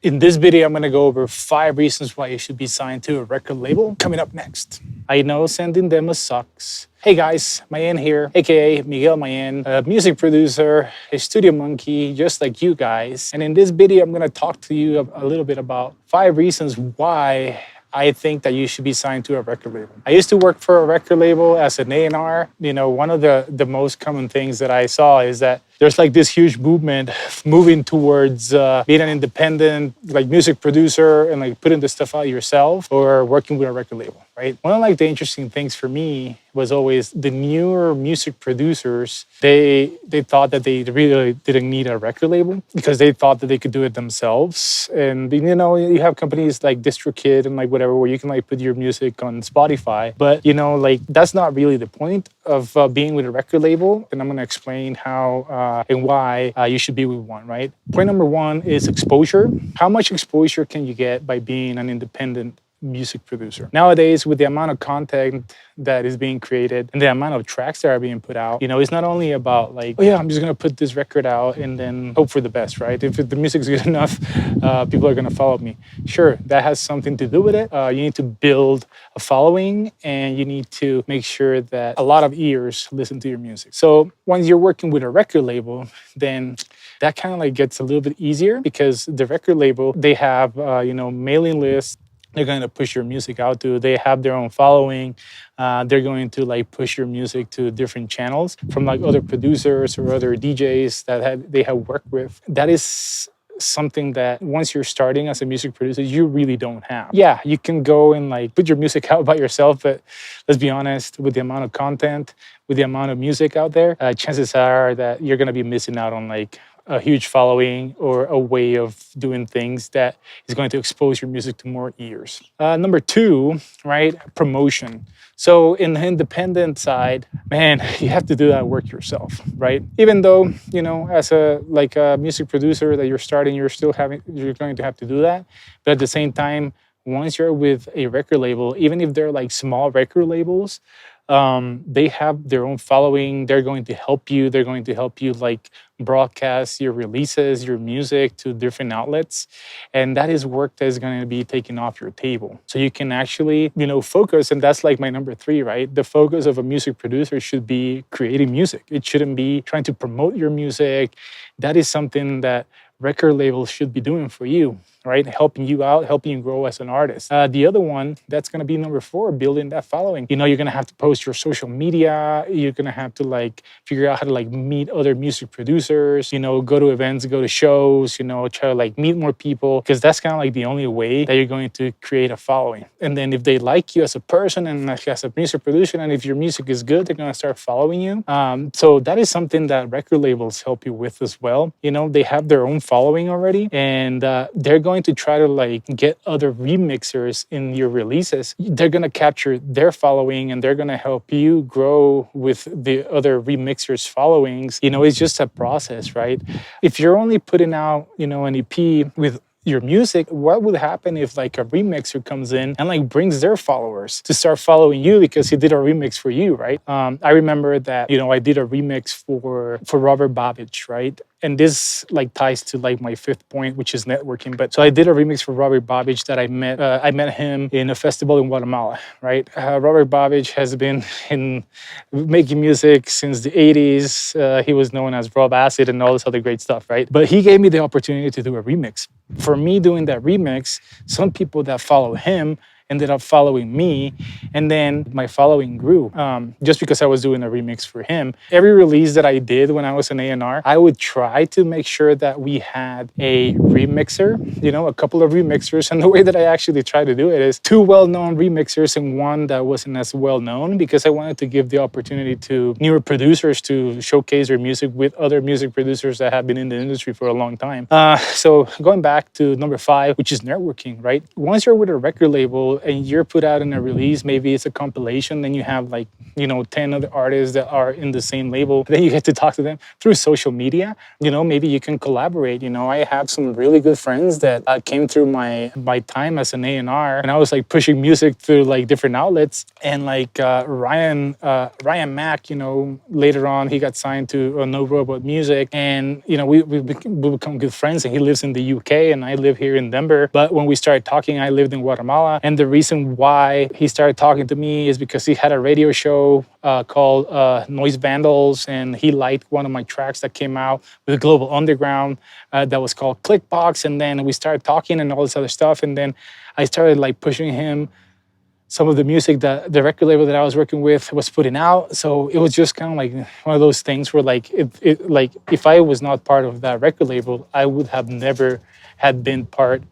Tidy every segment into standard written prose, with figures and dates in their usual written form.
In this video, I'm gonna go over 5 reasons why you should be signed to a record label. Coming up next. I know sending demos sucks. Hey guys, Mayen here, aka Miguel Mayen, a music producer, a studio monkey, just like you guys. And in this video, I'm gonna talk to you a little bit about 5 reasons why I think that you should be signed to a record label. I used to work for a record label as an A&R. You know, one of the most common things that I saw is that there's like this huge movement moving towards being an independent like music producer and like putting the stuff out yourself or working with a record label, right? One of like the interesting things for me was always the newer music producers, they thought that they really didn't need a record label because they thought that they could do it themselves. And you know, you have companies like DistroKid and like whatever where you can like put your music on Spotify, but you know, like that's not really the point of being with a record label. And I'm gonna explain how and why you should be with one, right? Point number 1 is exposure. How much exposure can you get by being an independent music producer? Nowadays, with the amount of content that is being created and the amount of tracks that are being put out, you know, it's not only about like, oh yeah, I'm just gonna put this record out and then hope for the best, right? If the music's good enough, people are gonna follow me. Sure, that has something to do with it. You need to build a following and you need to make sure that a lot of ears listen to your music. So once you're working with a record label, then that kind of like gets a little bit easier because the record label, they have, you know, mailing lists. They're going to push your music out to. They have their own following. They're going to like push your music to different channels from like other producers or other DJs that they have worked with. That is something that once you're starting as a music producer, you really don't have. Yeah, you can go and like put your music out by yourself, but let's be honest, with the amount of content, with the amount of music out there, chances are that you're going to be missing out on like a huge following or a way of doing things that is going to expose your music to more ears. Number 2, right? Promotion. So in the independent side, man, you have to do that work yourself, right? Even though, you know, as a like a music producer that you're starting, you're going to have to do that. But at the same time, once you're with a record label, even if they're like small record labels, they have their own following. They're going to help you. They're going to help you like broadcast your releases, your music to different outlets. And that is work that is going to be taken off your table. So you can actually, you know, focus. And that's like my number 3, right? The focus of a music producer should be creating music. It shouldn't be trying to promote your music. That is something that record labels should be doing for you, right? Helping you out, helping you grow as an artist. The other one, that's gonna be number 4, building that following. You know, you're gonna have to post your social media. You're gonna have to like figure out how to like meet other music producers, you know, go to events, go to shows, you know, try to like meet more people because that's kind of like the only way that you're going to create a following. And then if they like you as a person and like as a music producer, and if your music is good, they're gonna start following you. So that is something that record labels help you with as well. You know, they have their own following already and they're going to try to like get other remixers in your releases. They're going to capture their following and they're going to help you grow with the other remixers followings. You know, it's just a process, right? If you're only putting out, you know, an EP with your music, what would happen if like a remixer comes in and like brings their followers to start following you because he did a remix for you, right? I remember that, you know, I did a remix for Robert Babich, right? And this like ties to like my 5th point, which is networking. But so I did a remix for Robert Babich that I met him in a festival in Guatemala, right? Robert Babich has been in making music since the 80s. He was known as Rob Acid and all this other great stuff, right? But he gave me the opportunity to do a remix. For me doing that remix, some people that follow him ended up following me, and then my following grew just because I was doing a remix for him. Every release that I did when I was an A&R, I would try to make sure that we had a remixer, you know, a couple of remixers. And the way that I actually try to do it is 2 well-known remixers and one that wasn't as well-known because I wanted to give the opportunity to newer producers to showcase their music with other music producers that have been in the industry for a long time. So going back to number 5, which is networking, right? Once you're with a record label, So, and you're put out in a release, maybe it's a compilation, then you have like, 10 other artists that are in the same label. Then you get to talk to them through social media. Maybe you can collaborate. I have some really good friends that came through my time as an A&R, and I was like pushing music through like different outlets. And like Ryan Mack, later on he got signed to No Robot Music, and we become good friends. And he lives in the UK, and I live here in Denver. But when we started talking, I lived in Guatemala, and the reason why he started talking to me is because he had a radio show called Noise Vandals, and he liked one of my tracks that came out with Global Underground that was called Clickbox. And then we started talking and all this other stuff, and then I started like pushing him some of the music that the record label that I was working with was putting out. So it was just kind of like one of those things where like like if I was not part of that record label, I would have never had been part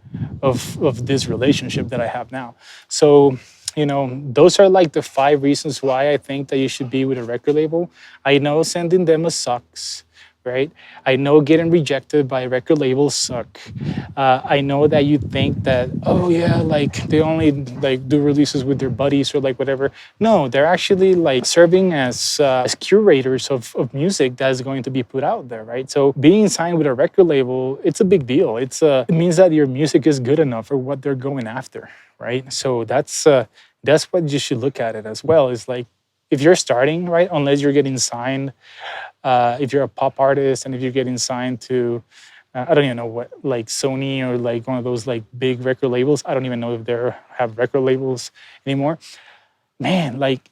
of this relationship that I have now. So those are like the 5 reasons why I think that you should be with a record label. I know sending demos sucks, right? I know getting rejected by a record labels suck. I know that you think that, oh yeah, like they only like do releases with their buddies or like whatever. No, they're actually like serving as curators of music that is going to be put out there, right? So being signed with a record label, it's a big deal. It means that your music is good enough for what they're going after, right? So that's what you should look at it as well. Is like if you're starting, right, unless you're getting signed, if you're a pop artist and if you're getting signed to, I don't even know what, like Sony or like one of those like big record labels. I don't even know if they have record labels anymore. Man, like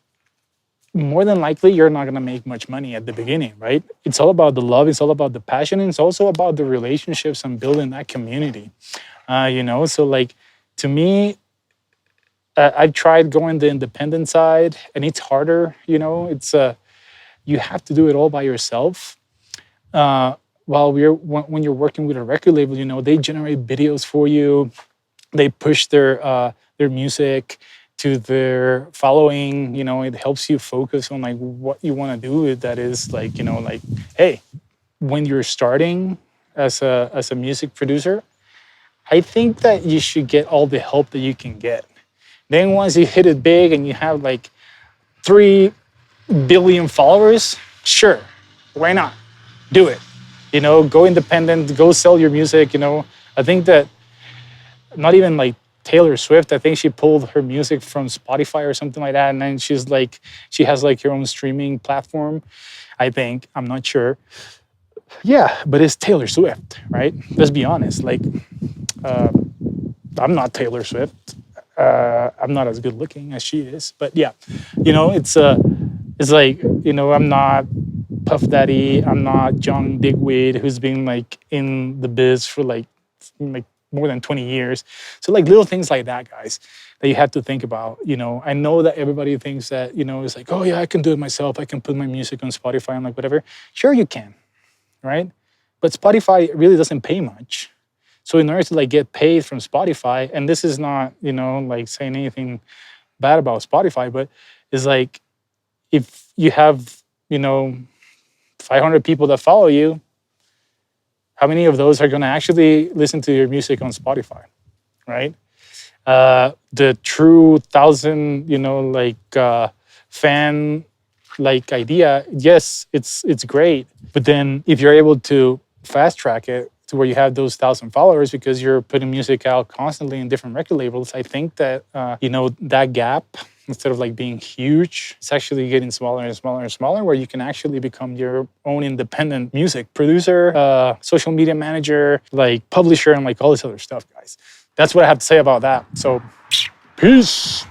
more than likely you're not gonna make much money at the beginning, right? It's all about the love. It's all about the passion. And it's also about the relationships and building that community. So like to me, I've tried going the independent side, and it's harder. It's you have to do it all by yourself. While when you're working with a record label, they generate videos for you. They push their music to their following. It helps you focus on like what you want to do. That is like like hey, when you're starting as a music producer, I think that you should get all the help that you can get. Then once you hit it big and you have like 3 billion followers, sure, why not? Do it. Go independent, go sell your music. I think that not even like Taylor Swift, I think she pulled her music from Spotify or something like that. And then she has like her own streaming platform, I think. I'm not sure. Yeah, but it's Taylor Swift, right? Let's be honest. Like, I'm not Taylor Swift. I'm not as good looking as she is, but yeah, it's like, I'm not Puff Daddy. I'm not John Digweed, who's been like in the biz for like more than 20 years. So like little things like that, guys, that you have to think about. I know that everybody thinks that, it's like, oh yeah, I can do it myself. I can put my music on Spotify and like whatever. Sure you can, right? But Spotify really doesn't pay much. So in order to like get paid from Spotify, and this is not, like saying anything bad about Spotify, but it's like if you have, 500 people that follow you, how many of those are going to actually listen to your music on Spotify, right? The true 1,000, fan like idea, yes, it's great. But then if you're able to fast track it to where you have those 1,000 followers because you're putting music out constantly in different record labels, I think that, that gap, instead of like being huge, it's actually getting smaller and smaller and smaller, where you can actually become your own independent music producer, social media manager, like publisher, and like all this other stuff, guys. That's what I have to say about that. So, peace.